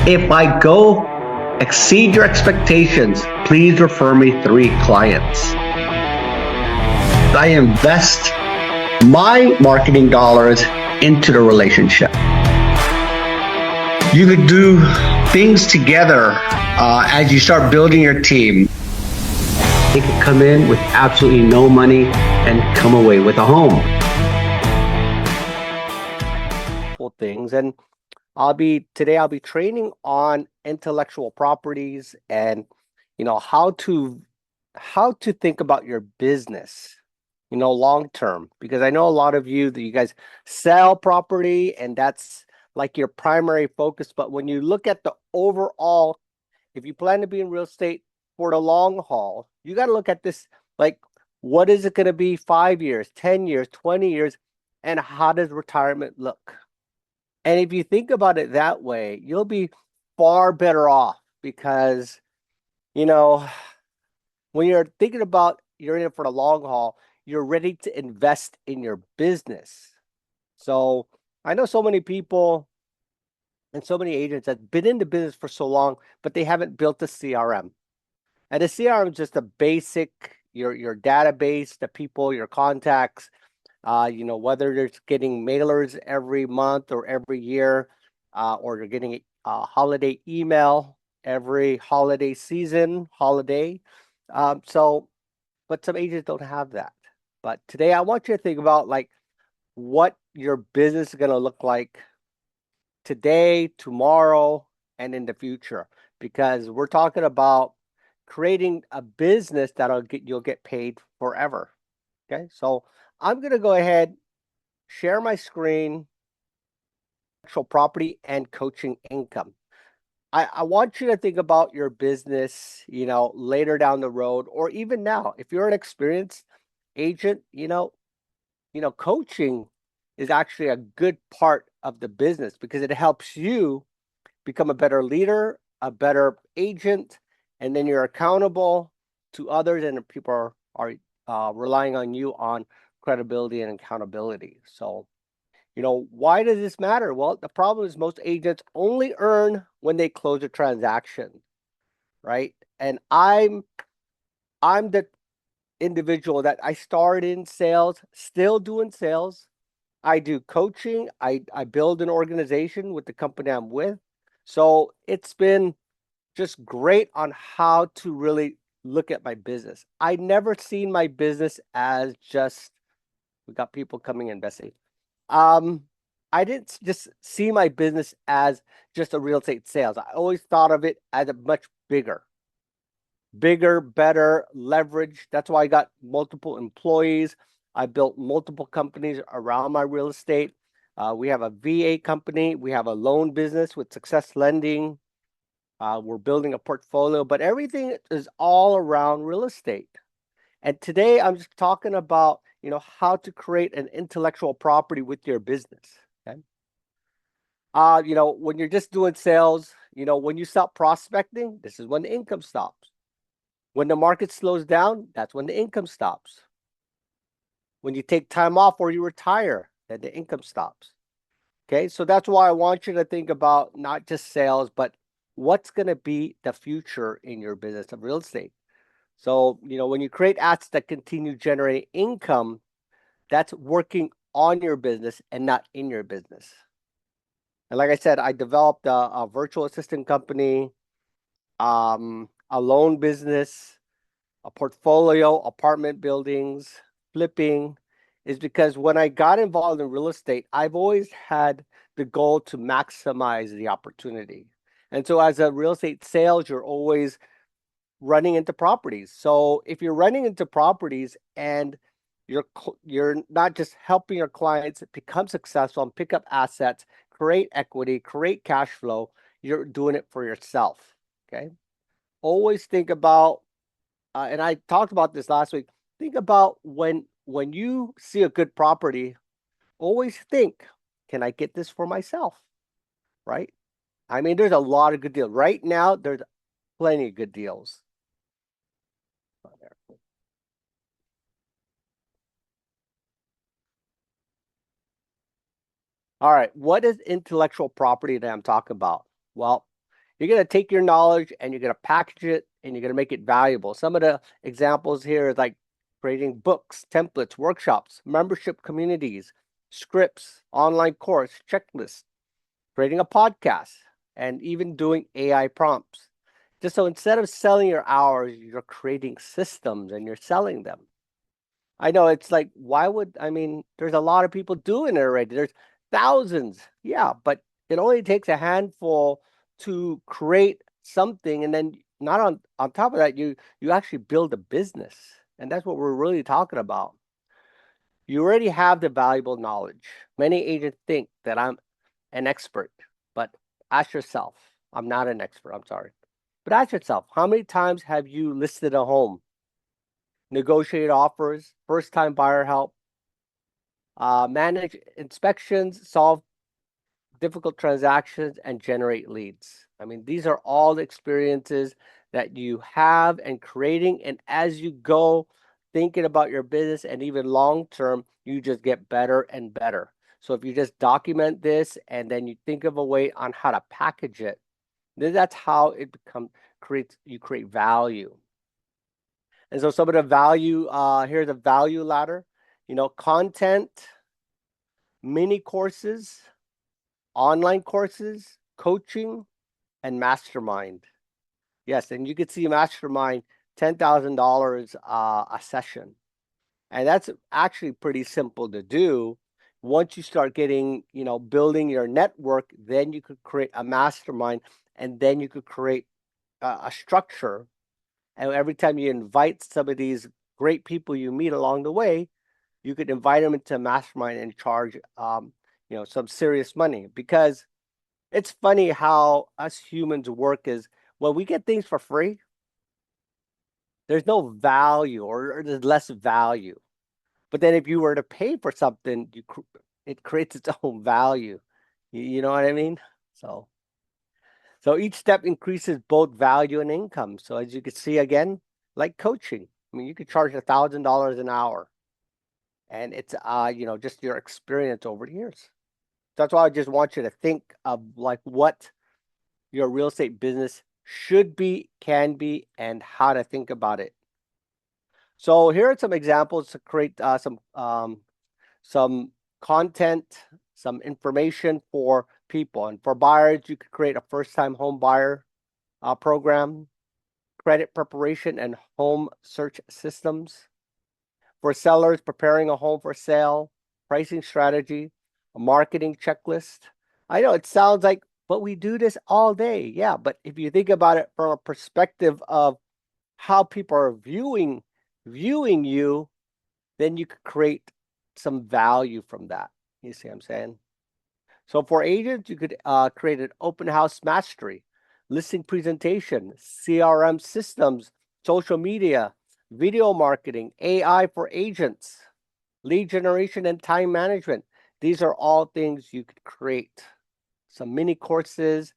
If I go exceed your expectations, please refer me 3 clients. I invest my marketing dollars into the relationship. You could do things together as you start building your team. They could come in with absolutely no money and come away with a home. Things, and I'll be training on intellectual properties and how to think about your business long term, because I know a lot of you guys sell property and that's like your primary focus, but when you look at the overall, if you plan to be in real estate for the long haul, you got to look at this like, what is it going to be 5 years, 10 years, 20 years, and how does retirement look? And if you think about it that way, you'll be far better off, because, when you're thinking about you're in it for the long haul, you're ready to invest in your business. So I know so many people and so many agents that have been in the business for so long, but they haven't built a CRM. And the CRM is just a basic, your database, the people, your contacts, whether they're getting mailers every month or every year, or they're getting a holiday email every holiday season, but some agents don't have that. But today I want you to think about like what your business is going to look like today, tomorrow, and in the future, because we're talking about creating a business you'll get paid forever. Okay, so I'm going to go ahead, share my screen, intellectual property and coaching income. I want you to think about your business, later down the road, or even now. If you're an experienced agent, coaching is actually a good part of the business, because it helps you become a better leader, a better agent, and then you're accountable to others, and people are relying on you on credibility and accountability. So, why does this matter? Well, the problem is most agents only earn when they close a transaction, right? And I'm the individual that I started in sales, still doing sales. I do coaching. I build an organization with the company I'm with. So it's been just great on how to really look at my business. I never seen my business as just, we got people coming in, Bessie. I didn't just see my business as just a real estate sales. I always thought of it as a much bigger, better leverage. That's why I got multiple employees. I built multiple companies around my real estate. We have a VA company. We have a loan business with Success Lending. We're building a portfolio, but everything is all around real estate. And today I'm just talking about, how to create an intellectual property with your business. Okay. When you're just doing sales, when you stop prospecting, this is when the income stops. When the market slows down, that's when the income stops. When you take time off or you retire, then the income stops. Okay. So that's why I want you to think about not just sales, but what's going to be the future in your business of real estate. So, when you create assets that continue generating income, that's working on your business and not in your business. And like I said, I developed a virtual assistant company, a loan business, a portfolio, apartment buildings, flipping, is because when I got involved in real estate, I've always had the goal to maximize the opportunity. And so as a real estate sales, you're always running into properties. So if you're running into properties and you're not just helping your clients become successful and pick up assets, create equity, create cash flow, you're doing it for yourself. Okay. Always think about, and I talked about this last week. Think about when you see a good property, always think, can I get this for myself? Right? I mean, there's a lot of good deals. Right now, there's plenty of good deals. All right, what is intellectual property that I'm talking about? Well, You're going to take your knowledge and you're going to package it and you're going to make it valuable. Some of the examples here is like creating books, templates, workshops, membership communities, scripts, online course, checklists, creating a podcast, and even doing AI prompts. Just so instead of selling your hours, you're creating systems and you're selling them. I know it's like, why would, I mean, there's a lot of people doing it already. There's thousands. Yeah, but it only takes a handful to create something. And then not on top of that, you actually build a business. And that's what we're really talking about. You already have the valuable knowledge. Many agents think that I'm an expert, but ask yourself, I'm not an expert, I'm sorry. But ask yourself, how many times have you listed a home, negotiated offers, first time buyer help, manage inspections, solve difficult transactions, and generate leads? I mean, these are all the experiences that you have and creating. And as you go thinking about your business and even long term, you just get better and better. So if you just document this and then you think of a way on how to package it, then that's how it becomes creates you create value. And so some of the value, here's a value ladder, content, mini courses, online courses, coaching, and mastermind. Yes, and you could see mastermind $10,000 a session. And that's actually pretty simple to do. Once you start getting, building your network, then you could create a mastermind and then you could create a structure. And every time you invite some of these great people you meet along the way, you could invite them into a mastermind and charge, some serious money. Because it's funny how us humans work is when we get things for free, there's no value or there's less value. But then if you were to pay for something, it creates its own value. You know what I mean? So so each step increases both value and income. So as you can see again, like coaching, I mean, you could charge $1,000 an hour, and it's just your experience over the years. That's why I just want you to think of like what your real estate business should be, can be, and how to think about it. So here are some examples to create some content, some information for people. And for buyers, you could create a first-time home buyer program, credit preparation and home search systems. For sellers, preparing a home for sale, pricing strategy, a marketing checklist. I know it sounds like, but we do this all day. Yeah, but if you think about it from a perspective of how people are viewing you, then you could create some value from that. You see what I'm saying? So for agents, you could create an open house mastery, listing presentation, CRM systems, social media, video marketing, AI for agents, lead generation, and time management. These are all things you could create. Some mini courses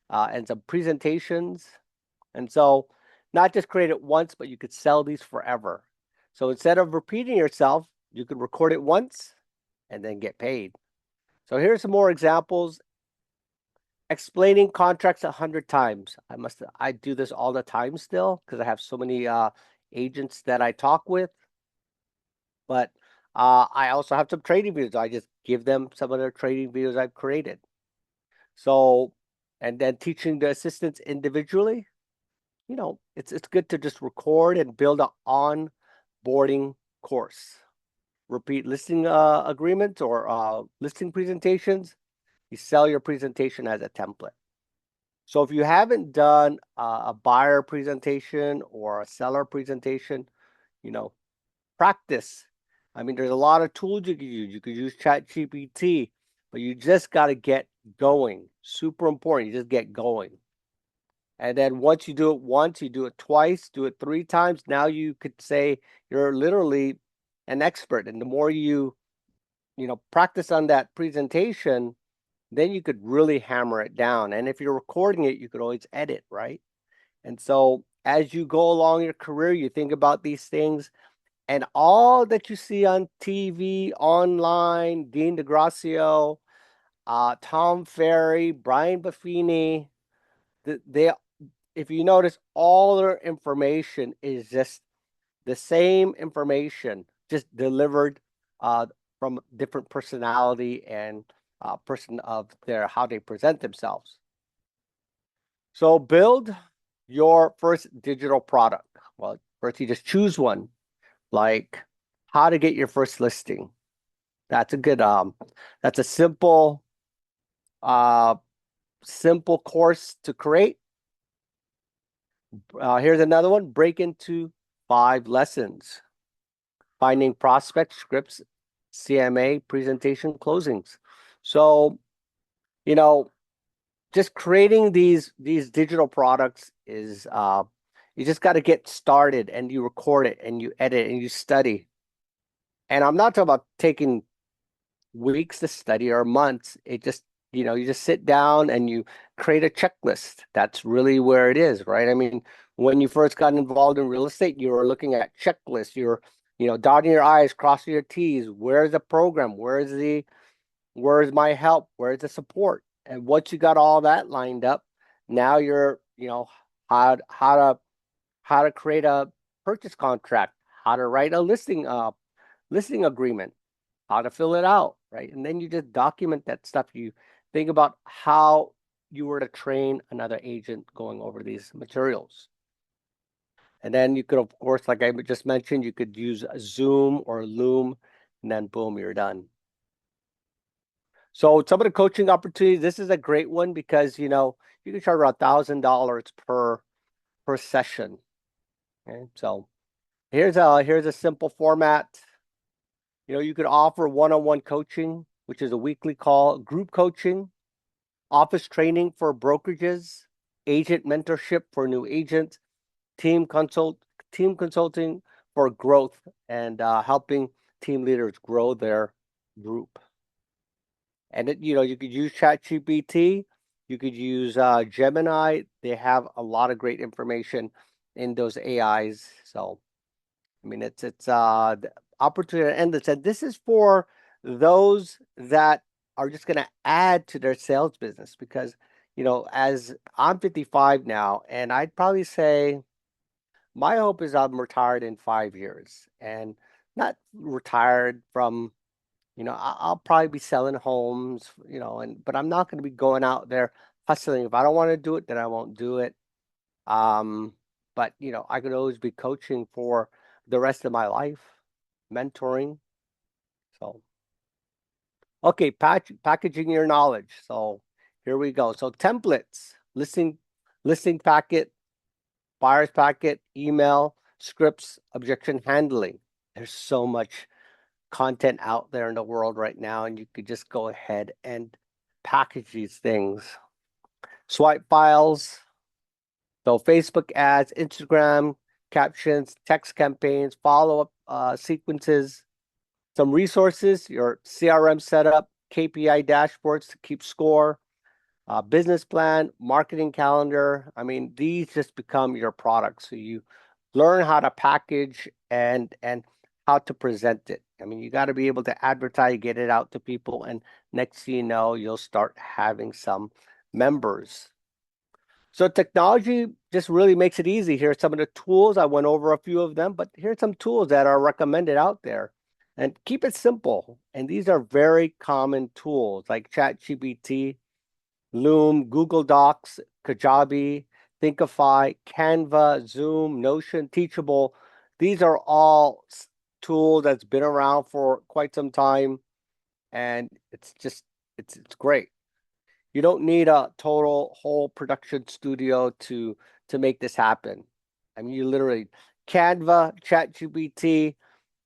and some presentations. And so not just create it once, but you could sell these forever. So instead of repeating yourself, you could record it once and then get paid. So here's some more examples. Explaining contracts 100 times. I do this all the time still because I have so many agents that I talk with. But I also have some trading videos. I just give them some of their trading videos I've created. So, and then teaching the assistants individually, it's good to just record and build an onboarding course. Repeat listing agreements or listing presentations. You sell your presentation as a template. So if you haven't done a buyer presentation or a seller presentation, practice. I mean, there's a lot of tools you could use. You could use ChatGPT, but you just got to get going. Super important. You just get going. And then once you do it once, you do it twice, do it 3 times. Now you could say you're literally an expert. And the more you practice on that presentation, then you could really hammer it down. And if you're recording it, you could always edit, right? And so as you go along your career, you think about these things, and all that you see on TV, online, Dean DeGracio, Tom Ferry, Brian Buffini, they, if you notice, all their information is just the same information, just delivered uh, from different personality and person of their how they present themselves. So build your first digital product. Well, first you just choose one, like how to get your first listing. That's a good that's a uh simple course to create. Here's another one, break into 5 lessons. Finding prospect scripts, CMA, presentation, closings. So, you know, just creating these digital products is you just got to get started and you record it and you edit and you study. And I'm not talking about taking weeks to study or months. It just, you just sit down and you create a checklist. That's really where it is, right? I mean, when you first got involved in real estate, you were looking at checklists. You're, dotting your I's, crossing your T's. Where's the program? Where's my help? Where's the support? And once you got all that lined up, now you're, how to create a purchase contract, how to write a listing agreement, how to fill it out, right? And then you just document that stuff. You think about how you were to train another agent going over these materials. And then you could, of course, like I just mentioned, you could use Zoom or Loom, and then boom, you're done. So some of the coaching opportunities, this is a great one because, you can charge around $1,000 per session. Okay, so here's a simple format. You could offer one-on-one coaching, which is a weekly call, group coaching, office training for brokerages, agent mentorship for new agents, team consulting for growth and helping team leaders grow their group. And you could use ChatGPT, you could use Gemini. They have a lot of great information in those AIs. So I mean, it's the opportunity, and this is for those that are just going to add to their sales business because, as I'm 55 now, and I'd probably say my hope is I'm retired in 5 years, and not retired from, I'll probably be selling homes, but I'm not going to be going out there hustling. If I don't want to do it, then I won't do it. But I could always be coaching for the rest of my life, mentoring. So, okay, packaging your knowledge. So here we go. So templates, listing packet, buyer's packet, email, scripts, objection handling. There's so much content out there in the world right now, and you could just go ahead and package these things. Swipe files, so Facebook ads, Instagram captions, text campaigns, follow-up sequences, some resources, your CRM setup, KPI dashboards to keep score, business plan, marketing calendar. I mean, these just become your products. So you learn how to package and how to present it. I mean, you got to be able to advertise, get it out to people, and next thing you know, you'll start having some members. So technology just really makes it easy. Here's some of the tools. I went over a few of them, but here's some tools that are recommended out there. And keep it simple. And these are very common tools like ChatGPT, Loom, Google Docs, Kajabi, Thinkified, Canva, Zoom, Notion, Teachable. These are all tools that's been around for quite some time. And it's great. You don't need a total whole production studio to make this happen. I mean, you literally Canva, ChatGPT,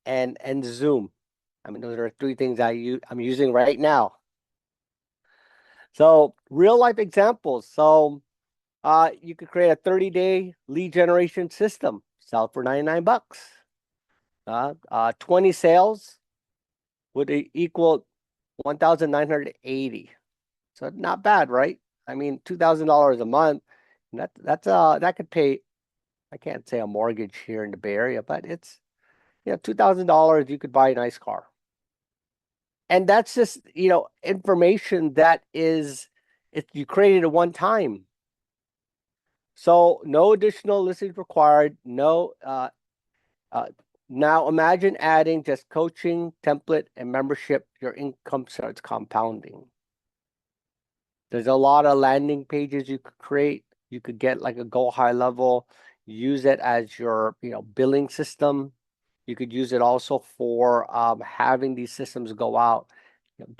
and Zoom. I mean, those are 3 things I'm using right now. So real life examples. So you could create a 30-day lead generation system, sell for $99. 20 sales would equal 1,980. So not bad, right? I mean, $2,000 a month. That could pay. I can't say a mortgage here in the Bay Area, but it's $2,000 you could buy a nice car. And that's just information that is, if you created it one time. So no additional listings required. No. Uh, Now imagine adding just coaching, template, and membership. Your income starts compounding. There's a lot of landing pages you could create. You could get like a go high level, use it as your, billing system. You could use it also for having these systems go out,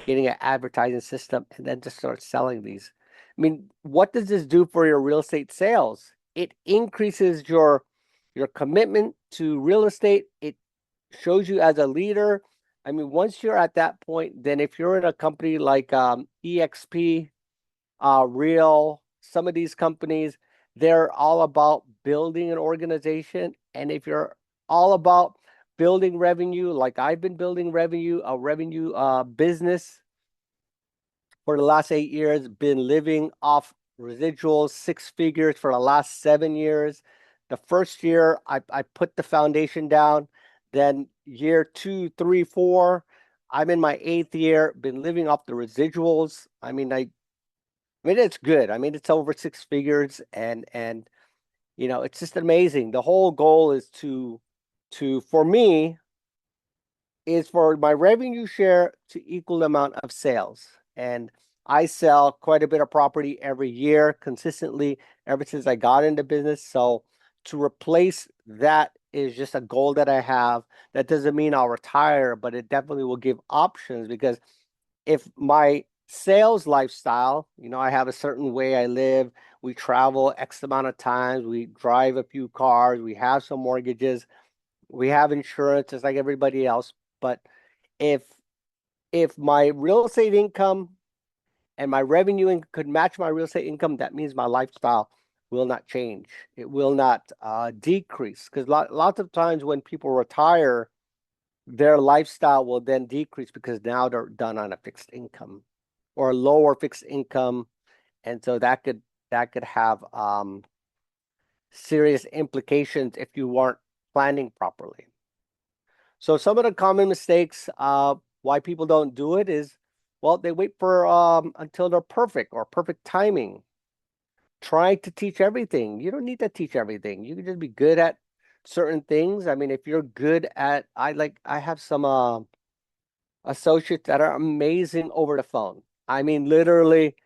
getting an advertising system, and then just start selling these. I mean, what does this do for your real estate sales? It increases your commitment to real estate. It shows you as a leader. I mean, once you're at that point, then if you're in a company like EXP, Real, some of these companies, they're all about building an organization. And if you're all about building revenue, like I've been building revenue, a revenue business for the last 8 years, been living off residuals, 6 figures for the last 7 years. The first year, I put the foundation down. Then year 2, 3, 4, I'm in my 8th year, been living off the residuals. I mean, it's good. I mean, it's over 6 figures, and it's just amazing. The whole goal is to for me is for my revenue share to equal the amount of sales. And I sell quite a bit of property every year consistently ever since I got into business. So to replace that is just a goal that I have. That doesn't mean I'll retire, but it definitely will give options because if my sales lifestyle, I have a certain way I live, we travel X amount of times, we drive a few cars, we have some mortgages, we have insurance just like everybody else. But if if my real estate income and my could match my real estate income, that means my lifestyle will not change. It will not decrease because lots of times when people retire, their lifestyle will then decrease because now they're done on a fixed income or a lower fixed income, and so that could have serious implications if you weren't planning properly. So some of the common mistakes why people don't do it is, well, they wait for until they're perfect or perfect timing. Trying to teach everything. You don't need to teach everything. You can just be good at certain things. I mean, if you're good at, I have some associates that are amazing over the phone. I mean, literally,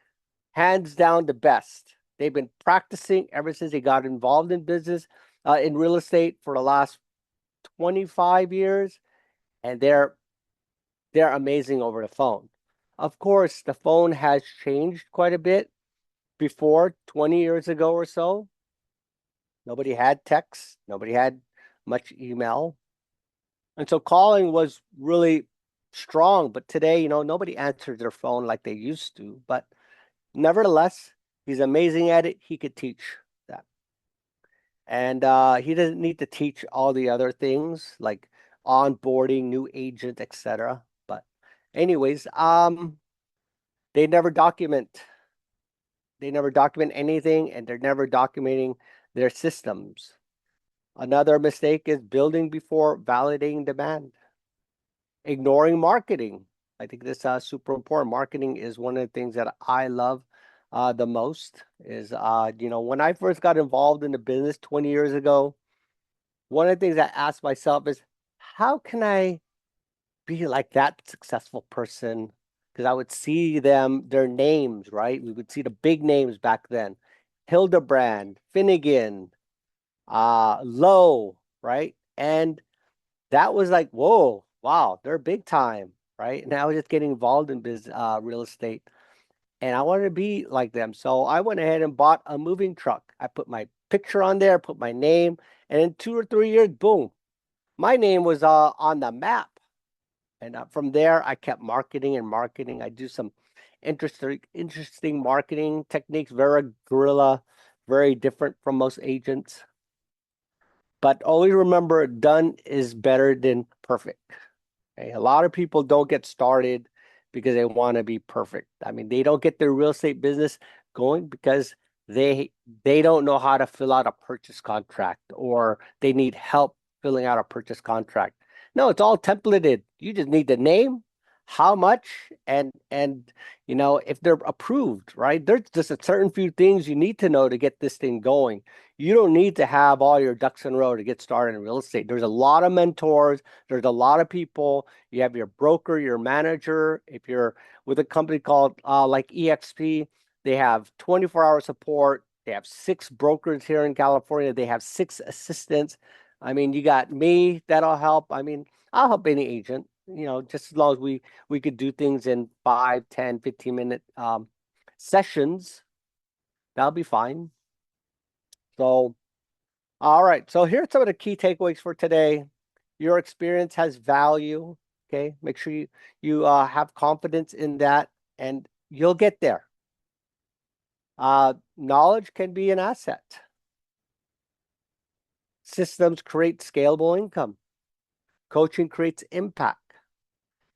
hands down the best. They've been practicing ever since they got involved in business, in real estate for the last 25 years, and they're amazing over the phone. Of course, the phone has changed quite a bit. Before 20 years ago or so, nobody had text, nobody had much email. And so calling was really strong. But today, nobody answers their phone like they used to. But nevertheless, he's amazing at it. He could teach that. And he doesn't need to teach all the other things like onboarding new agent, etc. But anyways, they never document. They never document anything, and they're never documenting their systems. Another mistake is building before validating demand, ignoring marketing. I think this is super important. Marketing is one of the things that I love the most. Is when I first got involved in the business 20 years ago, one of the things I asked myself is, how can I be like that successful person? Because I would see their names, right? We would see the big names back then. Hildebrand, Finnegan, Lowe, right? And that was like, whoa, wow, they're big time, right? And I was just getting involved in business, real estate, and I wanted to be like them. So I went ahead and bought a moving truck. I put my picture on there, put my name, and in 2 or 3 years, boom, my name was on the map. And from there, I kept marketing and marketing. I do some interesting marketing techniques, very guerrilla, very different from most agents. But always remember, done is better than perfect. Okay? A lot of people don't get started because they want to be perfect. I mean, they don't get their real estate business going because they they don't know how to fill out a purchase contract or they need help filling out a purchase contract. No, it's all templated. You just need the name, how much, and if they're approved, right? There's just a certain few things you need to know to get this thing going. You don't need to have all your ducks in a row to get started in real estate. There's a lot of mentors, there's a lot of people. You have your broker, your manager. If you're with a company called like EXP, they have 24-hour support. They have 6 brokers here in California. They have 6 assistants. I mean, you got me, that'll help. I mean, I'll help any agent, just as long as we could do things in 5, 10, 15-minute sessions. That'll be fine. So, all right. So here's some of the key takeaways for today. Your experience has value. Okay. Make sure you have confidence in that, and you'll get there. Knowledge can be an asset. Systems create scalable income. Coaching creates impact.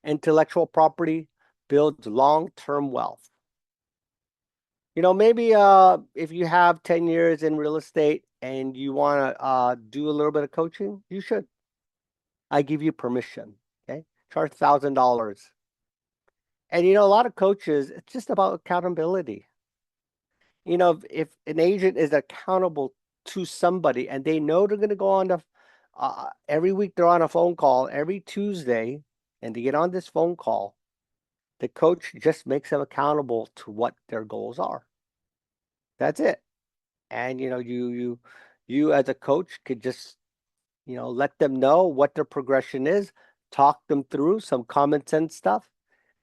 Intellectual property builds long-term wealth. Maybe if you have 10 years in real estate and you want to do a little bit of coaching, you should. I give you permission. Okay. Charge $1,000. And a lot of coaches, it's just about accountability. If an agent is accountable to somebody and they know they're going to go on every week, they're on a phone call every Tuesday, and they get on this phone call, the coach just makes them accountable to what their goals are. That's it. And you as a coach could just let them know what their progression is, talk them through some common sense stuff,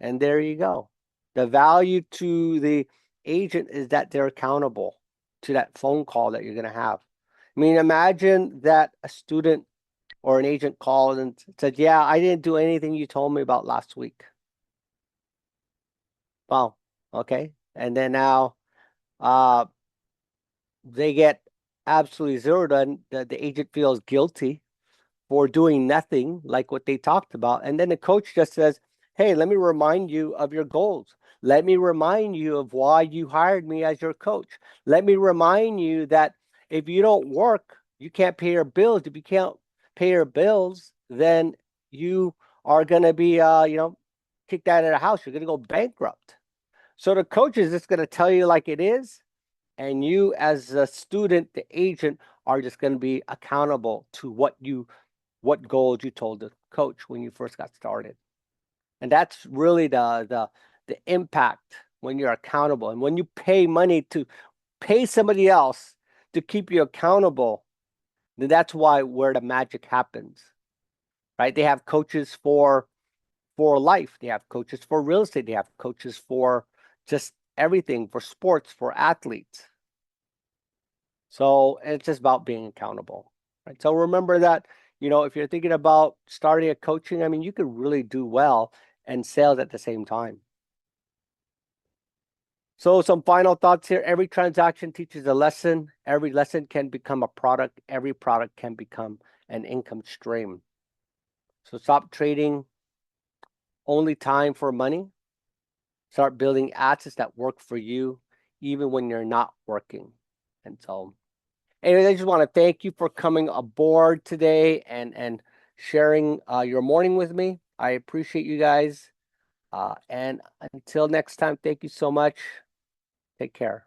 and there you go. The value to the agent is that they're accountable to that phone call that you're going to have. I mean, imagine that a student or an agent called and said, yeah, I didn't do anything you told me about last week. Wow. Okay. And then now they get absolutely zero done. The agent feels guilty for doing nothing like what they talked about. And then the coach just says, hey, let me remind you of your goals. Let me remind you of why you hired me as your coach. Let me remind you that if you don't work, you can't pay your bills. If you can't pay your bills, then you are going to be, kicked out of the house. You're going to go bankrupt. So the coach is just going to tell you like it is. And you as a student, the agent, are just going to be accountable to what goals you told the coach when you first got started. And that's really the impact when you're accountable. And when you pay money to pay somebody else to keep you accountable, then that's where the magic happens. Right? They have coaches for life. They have coaches for real estate. They have coaches for just everything, for sports, for athletes. So it's just about being accountable. Right? So remember that, if you're thinking about starting a coaching, I mean, you could really do well and sales at the same time. So some final thoughts here. Every transaction teaches a lesson. Every lesson can become a product. Every product can become an income stream. So stop trading only time for money. Start building assets that work for you, even when you're not working. And so anyways, I just want to thank you for coming aboard today and sharing your morning with me. I appreciate you guys. And until next time, thank you so much. Take care.